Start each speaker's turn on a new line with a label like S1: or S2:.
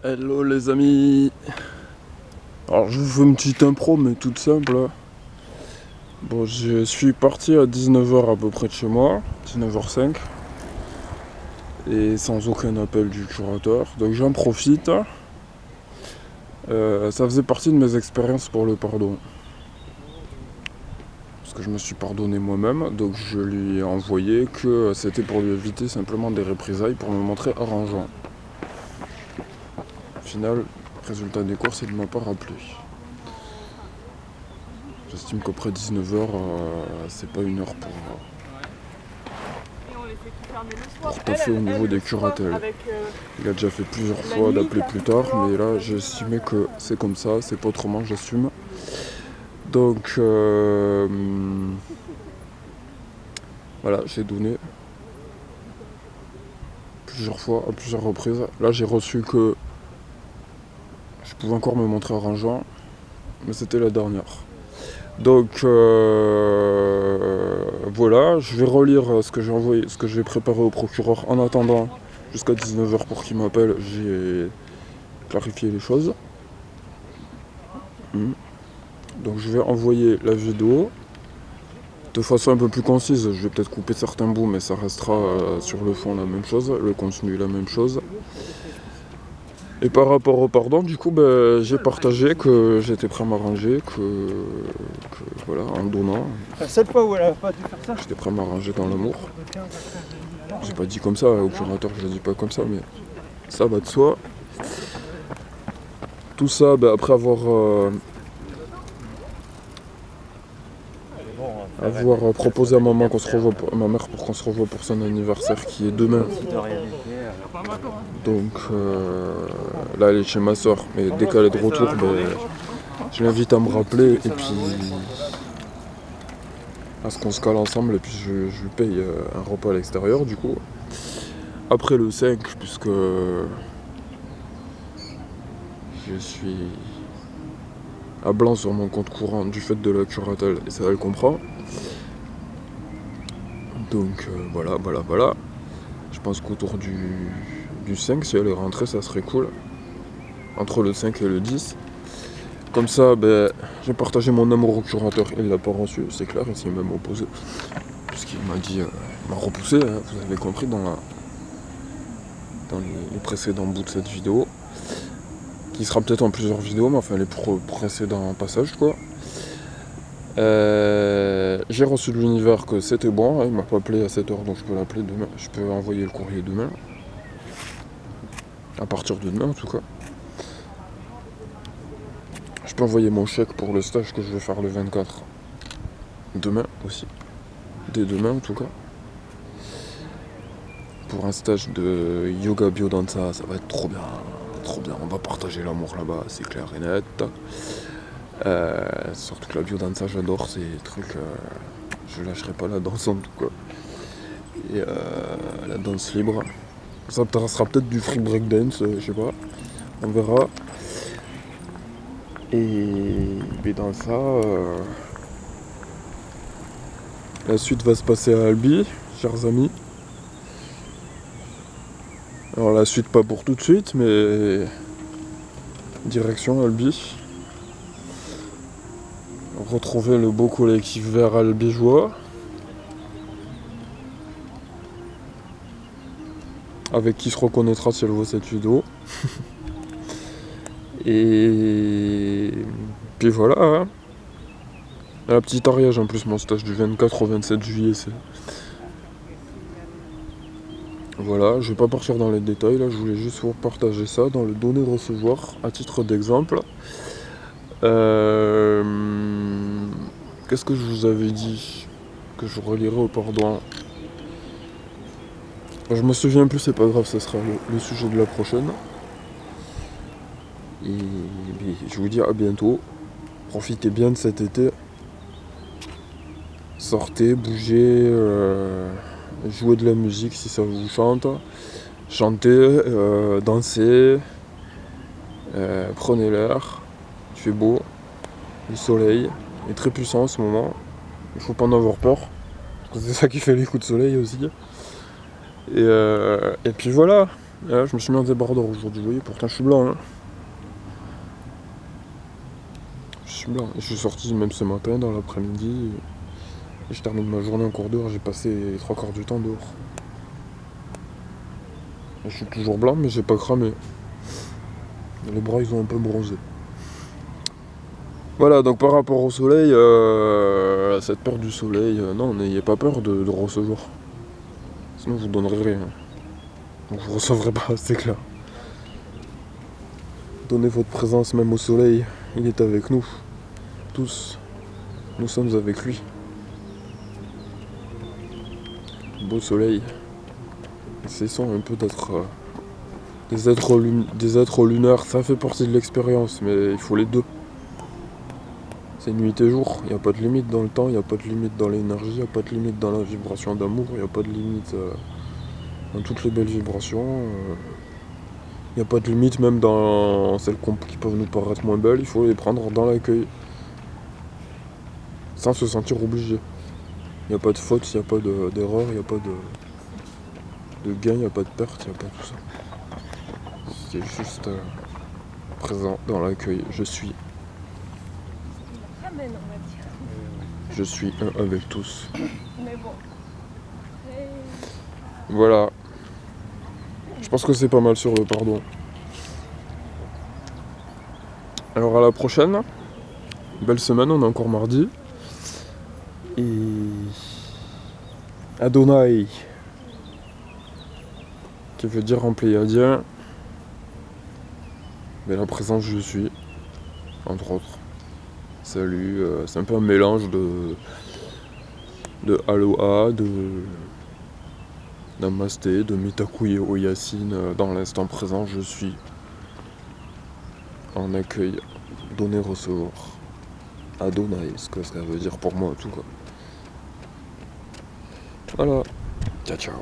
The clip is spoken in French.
S1: Hello les amis. Alors je vous fais une petite impro mais toute simple. Bon, je suis parti à 19h à peu près de chez moi, 19h05, et sans aucun appel du curateur, donc j'en profite. Ça faisait partie de mes expériences pour le pardon. Parce que je me suis pardonné moi-même, donc je lui ai envoyé que c'était pour lui éviter simplement des représailles, pour me montrer arrangeant. Au final, résultat des courses, il ne m'a pas rappelé. J'estime qu'après 19h, c'est pas une heure pour taffer au niveau des curatelles. Il a déjà fait plusieurs fois d'appeler plus tard, mais là j'ai estimé que c'est comme ça, c'est pas autrement, j'assume. Donc voilà, j'ai donné plusieurs fois, à plusieurs reprises. Là j'ai reçu que je pouvais encore me montrer arrangeant, mais c'était la dernière. Donc voilà, je vais relire ce que j'ai envoyé, ce que j'ai préparé au procureur en attendant jusqu'à 19h pour qu'il m'appelle. J'ai clarifié les choses. Donc je vais envoyer la vidéo de façon un peu plus concise. Je vais peut-être couper certains bouts, mais ça restera sur le fond la même chose, le contenu la même chose. Et par rapport au pardon, du coup, j'ai partagé que j'étais prêt à m'arranger, que voilà, en donnant.
S2: La seule fois où elle a pas dû faire ça.
S1: J'étais prêt à m'arranger dans l'amour. J'ai pas dit comme ça, au curateur je le dis pas comme ça, mais ça va de soi. Tout ça, après avoir proposé à maman qu'on se revoie à ma mère pour qu'on se revoie pour son anniversaire qui est demain. Donc là elle est chez ma soeur, mais dès qu'elle est de retour, je l'invite à me rappeler et puis à ce qu'on se cale ensemble et puis je lui paye un repas à l'extérieur du coup. Après le 5, puisque je suis à blanc sur mon compte courant du fait de la curatelle et ça elle comprend. Donc voilà. Je pense qu'autour du 5, si elle est rentrée, ça serait cool. Entre le 5 et le 10. Comme ça, j'ai partagé mon amour au curateur. Il l'a pas reçu, c'est clair, il s'est même opposé. Puisqu'il m'a dit, il m'a repoussé, hein, vous avez compris dans les précédents bouts de cette vidéo. Qui sera peut-être en plusieurs vidéos, mais enfin les précédents passages quoi. J'ai reçu de l'univers que c'était bon, hein, il m'a pas appelé à 7h donc je peux l'appeler demain, je peux envoyer le courrier demain. À partir de demain en tout cas. Je peux envoyer mon chèque pour le stage que je vais faire le 24. Demain aussi. Dès demain en tout cas. Pour un stage de yoga biodanza, ça va être trop bien. Trop bien, on va partager l'amour là-bas, c'est clair et net. Surtout que la biodanza j'adore, ces trucs, je lâcherai pas la danse en tout cas. Et la danse libre. Ça sera peut-être du free breakdance, je sais pas, on verra. Et dans ça, la suite va se passer à Albi, chers amis. Alors la suite pas pour tout de suite, mais direction Albi. Retrouver le beau collectif vert albigeois. Avec qui se reconnaîtra si elle voit cette vidéo. Et puis voilà. Hein. La petite Ariège en plus, mon stage du 24 au 27 juillet, c'est. Voilà, je vais pas partir dans les détails là, je voulais juste vous partager ça dans le donner recevoir à titre d'exemple. Qu'est-ce que je vous avais dit que je relirai au pardon? Je me souviens plus, c'est pas grave, ce sera le sujet de la prochaine. Et je vous dis à bientôt. Profitez bien de cet été. Sortez, bougez, jouez de la musique si ça vous chante. Chantez, dansez, prenez l'air. Il fait beau, le soleil est très puissant en ce moment. Il faut pas en avoir peur. Parce que c'est ça qui fait les coups de soleil aussi. Et puis voilà. Et là, je me suis mis en débardeur aujourd'hui, vous voyez, pourtant je suis blanc. Hein. Je suis blanc. Et je suis sorti même ce matin, dans l'après-midi. Et je termine ma journée en cours dehors, j'ai passé les 3 quarts du temps dehors. Et je suis toujours blanc, mais j'ai pas cramé. Les bras, ils ont un peu bronzé. Voilà, donc par rapport au soleil, à cette peur du soleil, non, n'ayez pas peur de recevoir. Sinon, vous donnerez rien. Donc, vous recevrez pas, c'est clair. Donnez votre présence même au soleil, il est avec nous. Tous, nous sommes avec lui. Beau soleil. Essayons un peu d'être des êtres lunaires, ça fait partie de l'expérience, mais il faut les deux. C'est nuit et jour, il n'y a pas de limite dans le temps, il n'y a pas de limite dans l'énergie, il n'y a pas de limite dans la vibration d'amour, il n'y a pas de limite dans toutes les belles vibrations. Il n'y a pas de limite même dans celles qui peuvent nous paraître moins belles, il faut les prendre dans l'accueil. Sans se sentir obligé. Il n'y a pas de faute, il n'y a pas d'erreur, il n'y a pas de gain, il n'y a pas de perte, il n'y a pas tout ça. C'est juste présent dans l'accueil. Je suis.
S3: Ramène, on va dire.
S1: Je suis un avec tous.
S3: Mais bon. Après,
S1: Voilà. Je pense que c'est pas mal sur le pardon. Alors à la prochaine. Belle semaine, on est encore mardi. Et Adonai, qui veut dire en pléiadien, mais la présence je suis, entre autres. Salut, c'est un peu un mélange de Aloha, de Namasté, de Mitakuye Oyasin, dans l'instant présent je suis. En accueil, donner, recevoir. Adonai, ce que ça veut dire pour moi en tout cas. Voilà. Ciao ciao.